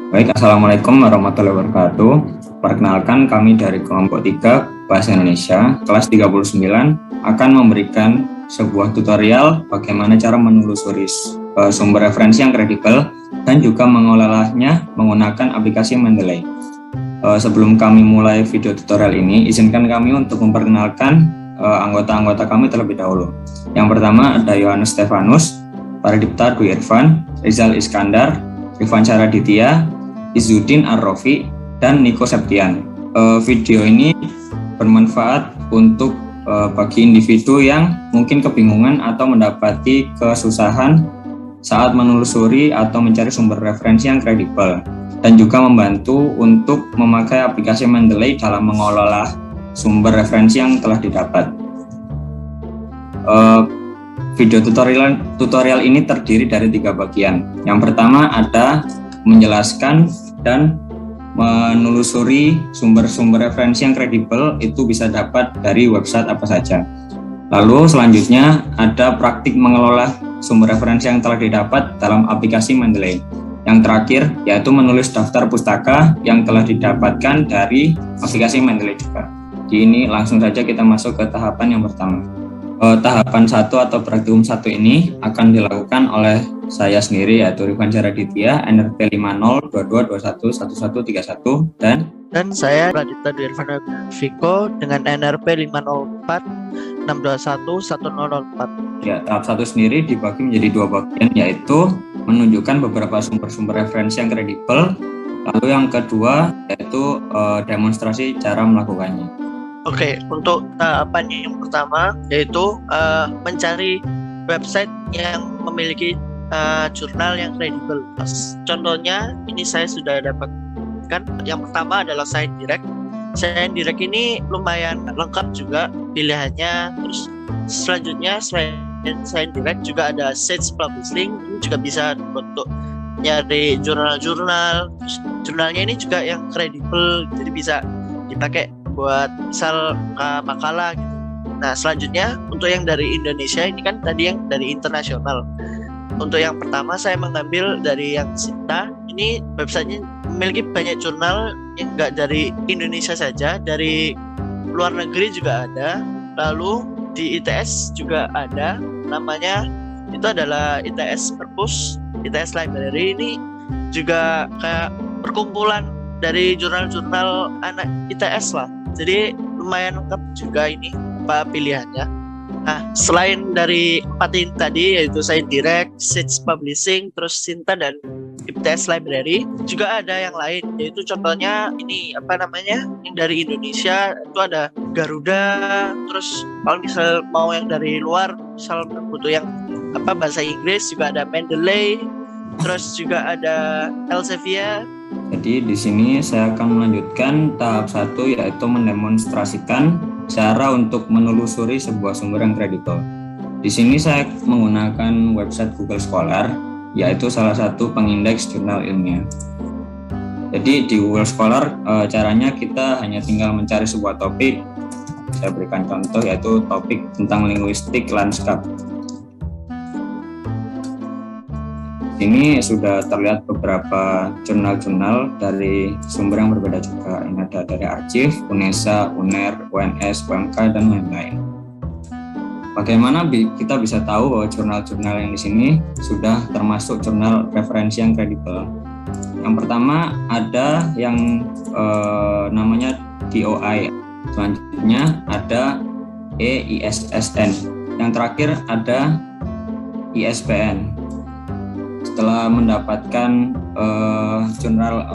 Baik, Assalamualaikum warahmatullahi wabarakatuh. Perkenalkan, kami dari kelompok 3 Bahasa Indonesia, kelas 39, akan memberikan sebuah tutorial bagaimana cara menelusuri sumber referensi yang kredibel dan juga mengolahnya menggunakan aplikasi Mendeley. Sebelum kami mulai video tutorial ini, izinkan kami untuk memperkenalkan anggota-anggota kami terlebih dahulu. Yang pertama ada Yohanes Stefanus, Paridipta Dwi Irfan, Rizal Iskandar, Rifan Caraditya, Izzuddin Ar-Rofi, dan Niko Septian. Video ini bermanfaat untuk bagi individu yang mungkin kebingungan atau mendapati kesusahan saat menelusuri atau mencari sumber referensi yang kredibel, dan juga membantu untuk memakai aplikasi Mendeley dalam mengelola sumber referensi yang telah didapat. Video tutorial ini terdiri dari 3 bagian. Yang pertama ada menjelaskan dan menelusuri sumber-sumber referensi yang kredibel, itu bisa dapat dari website apa saja. Lalu selanjutnya ada praktik mengelola sumber referensi yang telah didapat dalam aplikasi Mendeley. Yang terakhir yaitu menulis daftar pustaka yang telah didapatkan dari aplikasi Mendeley juga. Di ini langsung saja kita masuk ke tahapan yang pertama. Tahapan 1 atau praktikum 1 ini akan dilakukan oleh saya sendiri, yaitu Rifan Caraditya, NRP 5022211131 dan saya Pradipta Dwi Irfan Viko dengan NRP 504621104. Ya, tahap 1 sendiri dibagi menjadi 2 bagian, yaitu menunjukkan beberapa sumber-sumber referensi yang kredibel. Lalu yang kedua yaitu demonstrasi cara melakukannya. Oke, untuk tahapan yang pertama yaitu mencari website yang memiliki jurnal yang kredibel. Contohnya ini saya sudah dapatkan. Yang pertama adalah ScienceDirect. ScienceDirect ini lumayan lengkap juga pilihannya. Terus selanjutnya selain ScienceDirect juga ada Sage Publishing. Ini juga bisa untuk nyari jurnal-jurnal. Terus jurnalnya ini juga yang kredibel, jadi bisa dipakai buat misal makalah gitu. Nah selanjutnya untuk yang dari Indonesia, ini kan tadi yang dari internasional. Untuk yang pertama saya mengambil dari yang Sinta. Ini websitenya memiliki banyak jurnal yang enggak dari Indonesia saja, dari luar negeri juga ada. Lalu di ITS juga ada, namanya itu adalah ITS Perpus, ITS Library. Ini juga kayak perkumpulan dari jurnal-jurnal anak ITS lah. Jadi lumayan lengkap juga ini apa pilihannya. Nah, selain dari 4 ini tadi, yaitu ScienceDirect, Sage Publishing, terus Sinta dan ITS Library, juga ada yang lain, yaitu contohnya ini yang dari Indonesia itu ada Garuda. Terus kalau misal mau yang dari luar, misal butuh yang bahasa Inggris, juga ada Mendeley, terus juga ada Elsevier. Jadi di sini saya akan melanjutkan tahap 1, yaitu mendemonstrasikan cara untuk menelusuri sebuah sumber yang kredibel. Di sini saya menggunakan website Google Scholar, yaitu salah satu pengindeks jurnal ilmiah. Jadi di Google Scholar caranya kita hanya tinggal mencari sebuah topik. Saya berikan contoh, yaitu topik tentang linguistik lanskap. Ini sudah terlihat beberapa jurnal-jurnal dari sumber yang berbeda juga. Ini ada dari Archive, UNESA, UNER, UNS, UMK, dan lain-lain. Bagaimana kita bisa tahu bahwa jurnal-jurnal yang di sini sudah termasuk jurnal referensi yang kredibel? Yang pertama ada yang namanya DOI. Selanjutnya ada EISSN. Yang terakhir ada ISBN. Setelah mendapatkan jurnal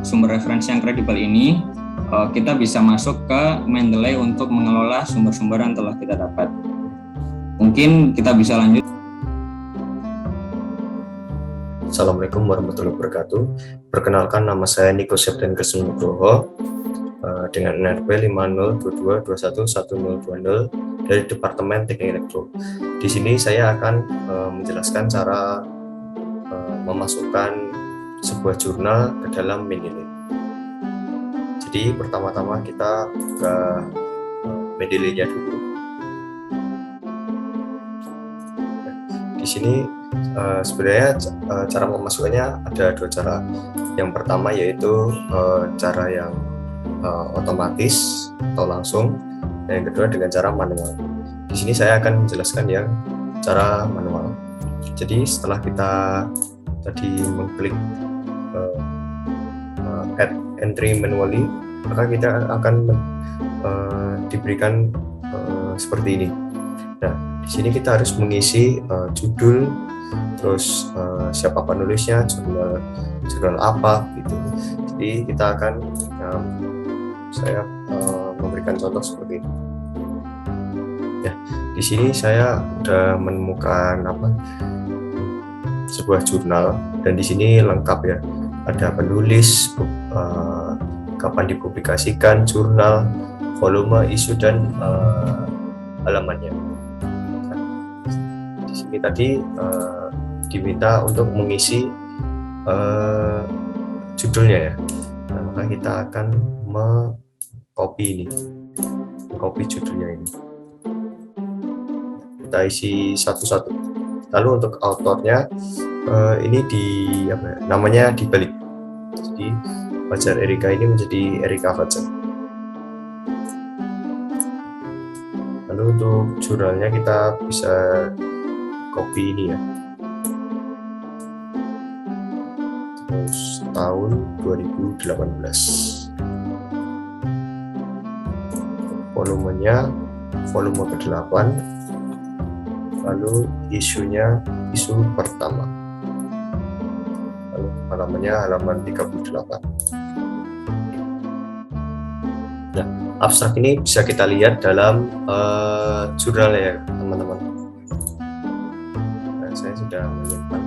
sumber referensi yang kredibel ini, kita bisa masuk ke Mendeley untuk mengelola sumber-sumber yang telah kita dapat. Mungkin kita bisa lanjut. Assalamualaikum warahmatullahi wabarakatuh. Perkenalkan, nama saya Niko Septian Nugroho dengan NRP 5022211020 dari Departemen Teknik Elektro. Di sini saya akan menjelaskan cara memasukkan sebuah jurnal ke dalam Mendeley. Jadi pertama-tama kita buka Mendeley-nya dulu. Di sini sebenarnya cara memasukkannya ada 2 cara. Yang pertama yaitu cara yang otomatis atau langsung, dan yang kedua dengan cara manual. Di sini saya akan menjelaskan yang cara manual. Jadi setelah kita tadi mengklik add entry manually, maka kita akan diberikan seperti ini. Nah, di sini kita harus mengisi judul, terus siapa penulisnya, jurnal apa gitu. Jadi kita akan saya memberikan contoh seperti ini. Ya, di sini saya sudah menemukan sebuah jurnal, dan di sini lengkap ya. Ada penulis, kapan dipublikasikan, jurnal, volume, isu, dan halamannya. Nah, di sini tadi diminta untuk mengisi judulnya ya. Nah, maka kita akan mengcopy judulnya ini. Kita isi satu-satu. Lalu untuk autornya ini namanya dibalik. Jadi Fajar Erika ini menjadi Erika Fajar. Lalu untuk jurnalnya kita bisa copy ini ya. Terus tahun 2018. Volumenya volume ke-8. Lalu isunya isu pertama. Lalu halamannya halaman 38. Nah, abstrak ini bisa kita lihat dalam jurnal ya teman-teman. Nah, saya sudah menyimpan.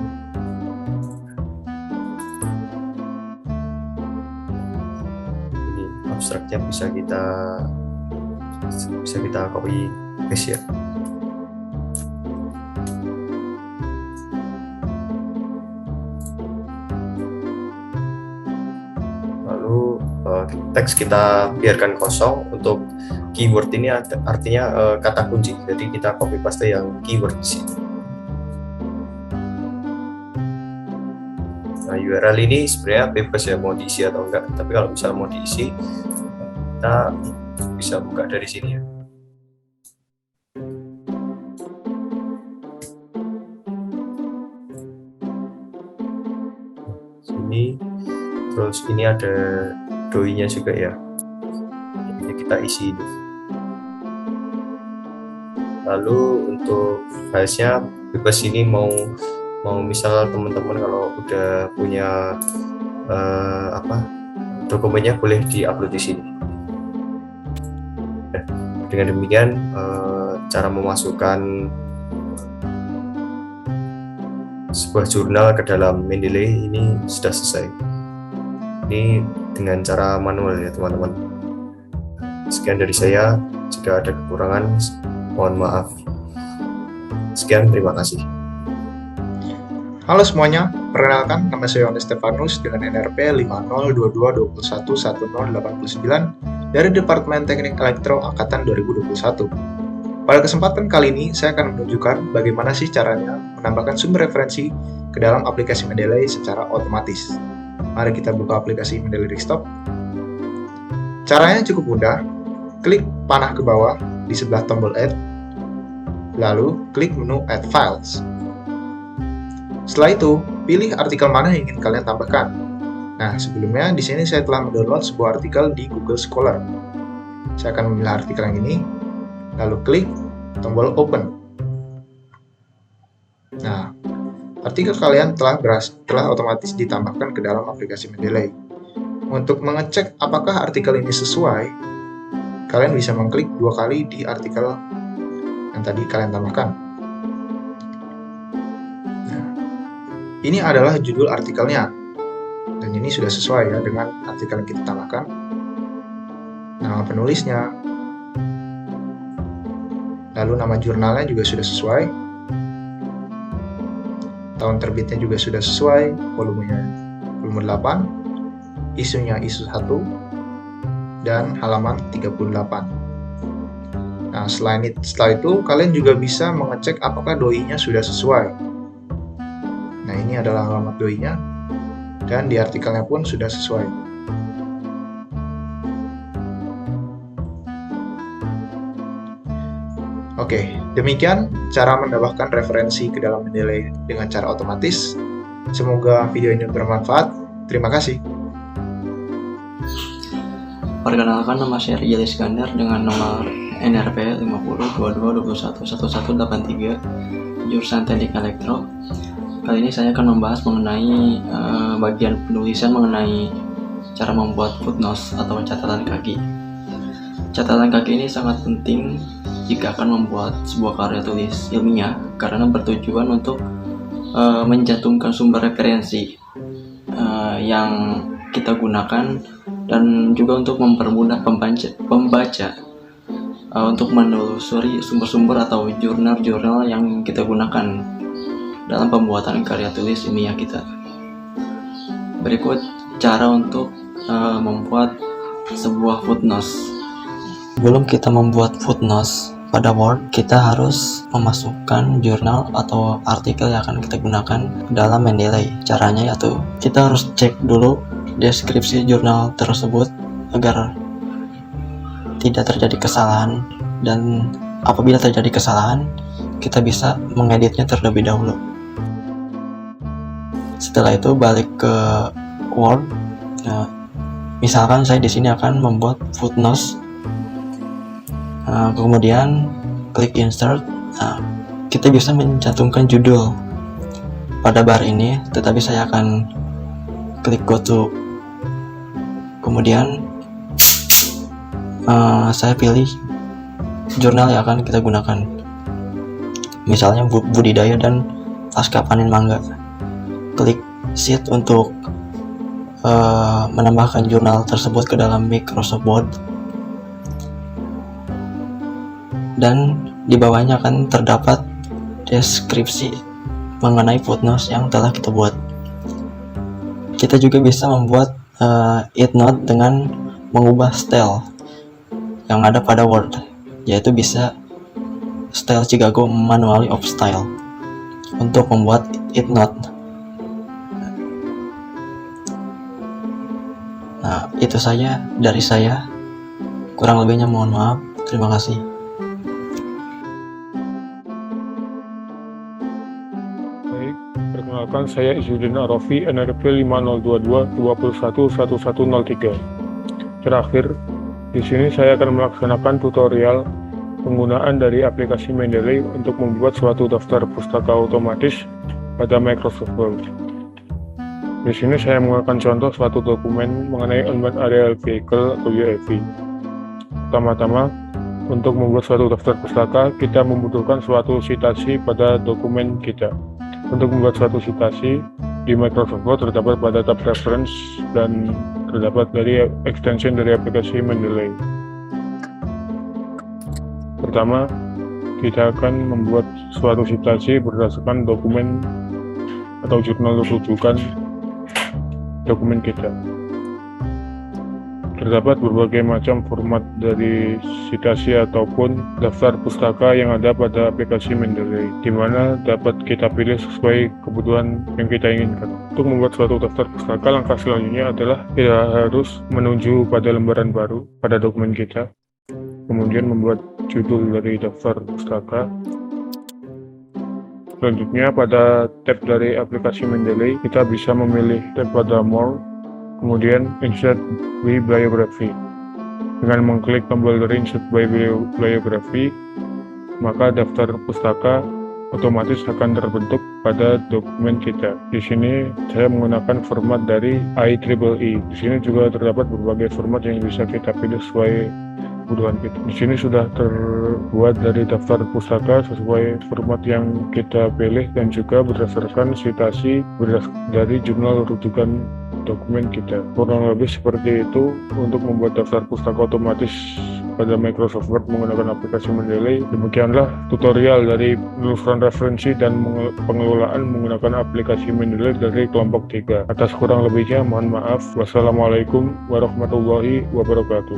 Ini abstraknya bisa kita copy paste ya. Teks kita biarkan kosong. Untuk keyword ini artinya kata kunci, jadi kita copy paste yang keyword di sini. Nah, URL ini sebenarnya bebas ya, mau diisi atau enggak, tapi kalau misalnya mau diisi kita bisa buka dari sini ya. Sini, terus ini ada doi-nya juga ya, jadi kita isi itu. Lalu untuk filesnya bebas, ini mau misal teman-teman kalau udah punya dokumennya boleh diupload di sini. Nah, dengan demikian cara memasukkan sebuah jurnal ke dalam Mendeley ini sudah selesai. Ini dengan cara manual ya teman-teman. Sekian dari saya, jika ada kekurangan mohon maaf. Sekian, terima kasih. Halo semuanya, perkenalkan nama saya Yohanes Stefanus dengan NRP 5022211089 dari Departemen Teknik Elektro Angkatan 2021. Pada kesempatan kali ini saya akan menunjukkan bagaimana sih caranya menambahkan sumber referensi ke dalam aplikasi Mendeley secara otomatis. Mari kita buka aplikasi Mendeley Desktop. Caranya cukup mudah. Klik panah ke bawah di sebelah tombol Add, lalu klik menu Add Files. Setelah itu, pilih artikel mana yang ingin kalian tambahkan. Nah, sebelumnya di sini saya telah mendownload sebuah artikel di Google Scholar. Saya akan memilih artikel yang ini, lalu klik tombol Open. Nah, artikel kalian telah otomatis ditambahkan ke dalam aplikasi Mendeley. Untuk mengecek apakah artikel ini sesuai, kalian bisa mengklik 2 kali di artikel yang tadi kalian tambahkan. Nah, ini adalah judul artikelnya, dan ini sudah sesuai ya dengan artikel yang kita tambahkan. Nama penulisnya, lalu nama jurnalnya juga sudah sesuai. Tahun terbitnya juga sudah sesuai, volumenya volume 8, isunya isu 1, dan halaman 38. Nah, setelah itu kalian juga bisa mengecek apakah doi-nya sudah sesuai. Nah, ini adalah alamat doi-nya, dan di artikelnya pun sudah sesuai. Oke, demikian cara menambahkan referensi ke dalam Mendeley dengan cara otomatis. Semoga video ini bermanfaat. Terima kasih. Perkenalkan, nama saya Rijal Iskandar dengan nomor NRP 5022211183, jurusan Teknik Elektro. Kali ini saya akan membahas mengenai bagian penulisan mengenai cara membuat footnotes atau catatan kaki. Catatan kaki ini sangat penting jika akan membuat sebuah karya tulis ilmiah karena bertujuan untuk mencantumkan sumber referensi yang kita gunakan dan juga untuk mempermudah pembaca untuk menelusuri sumber-sumber atau jurnal-jurnal yang kita gunakan dalam pembuatan karya tulis ilmiah kita. Berikut cara untuk membuat sebuah footnotes. Sebelum kita membuat footnotes pada Word, kita harus memasukkan jurnal atau artikel yang akan kita gunakan ke dalam Mendeley. Caranya yaitu kita harus cek dulu deskripsi jurnal tersebut agar tidak terjadi kesalahan, dan apabila terjadi kesalahan, kita bisa mengeditnya terlebih dahulu. Setelah itu balik ke Word. Nah, misalkan saya di sini akan membuat footnotes. Kemudian klik insert. Nah, kita bisa mencantumkan judul pada bar ini, tetapi saya akan klik go to. Kemudian saya pilih jurnal yang akan kita gunakan, misalnya budidaya dan pasca panen mangga. Klik sheet untuk menambahkan jurnal tersebut ke dalam Microsoft Word, dan di bawahnya akan terdapat deskripsi mengenai footnotes yang telah kita buat. Kita juga bisa membuat EndNote dengan mengubah style yang ada pada Word, yaitu bisa style Chicago manually of style untuk membuat EndNote. Nah, itu saja dari saya. Kurang lebihnya mohon maaf. Terima kasih. Perkenalkan, saya Izzuddin Arafi, NRP 5022211103. Terakhir, di sini saya akan melaksanakan tutorial penggunaan dari aplikasi Mendeley untuk membuat suatu daftar pustaka otomatis pada Microsoft Word. Di sini saya menggunakan contoh suatu dokumen mengenai Unmanned Aerial Vehicle atau UAV. Pertama-tama, untuk membuat suatu daftar pustaka, kita membutuhkan suatu citasi pada dokumen kita. Untuk membuat suatu citasi di Microsoft Word terdapat pada tab Reference dan terdapat dari extension dari aplikasi Mendeley. Pertama, kita akan membuat suatu citasi berdasarkan dokumen atau jurnal rujukan dokumen kita. Terdapat berbagai macam format dari citasi ataupun daftar pustaka yang ada pada aplikasi Mendeley, di mana dapat kita pilih sesuai kebutuhan yang kita inginkan. Untuk membuat suatu daftar pustaka, langkah selanjutnya adalah kita harus menuju pada lembaran baru pada dokumen kita, kemudian membuat judul dari daftar pustaka. Selanjutnya, pada tab dari aplikasi Mendeley, kita bisa memilih tab pada More, kemudian Insert Bibliography. Dengan mengklik tombol dari Insert Bibliography, maka daftar pustaka otomatis akan terbentuk pada dokumen kita. Di sini saya menggunakan format dari IEEE. Di sini juga terdapat berbagai format yang bisa kita pilih sesuai kebutuhan kita. Di sini sudah terbuat dari daftar pustaka sesuai format yang kita pilih dan juga berdasarkan citasi dari jurnal rujukan dokumen kita. Kurang lebih seperti itu untuk membuat daftar pustaka otomatis pada Microsoft Word menggunakan aplikasi Mendeley. Demikianlah tutorial dari penelusuran referensi dan pengelolaan menggunakan aplikasi Mendeley dari kelompok 3. Atas kurang lebihnya mohon maaf. Wassalamualaikum warahmatullahi wabarakatuh.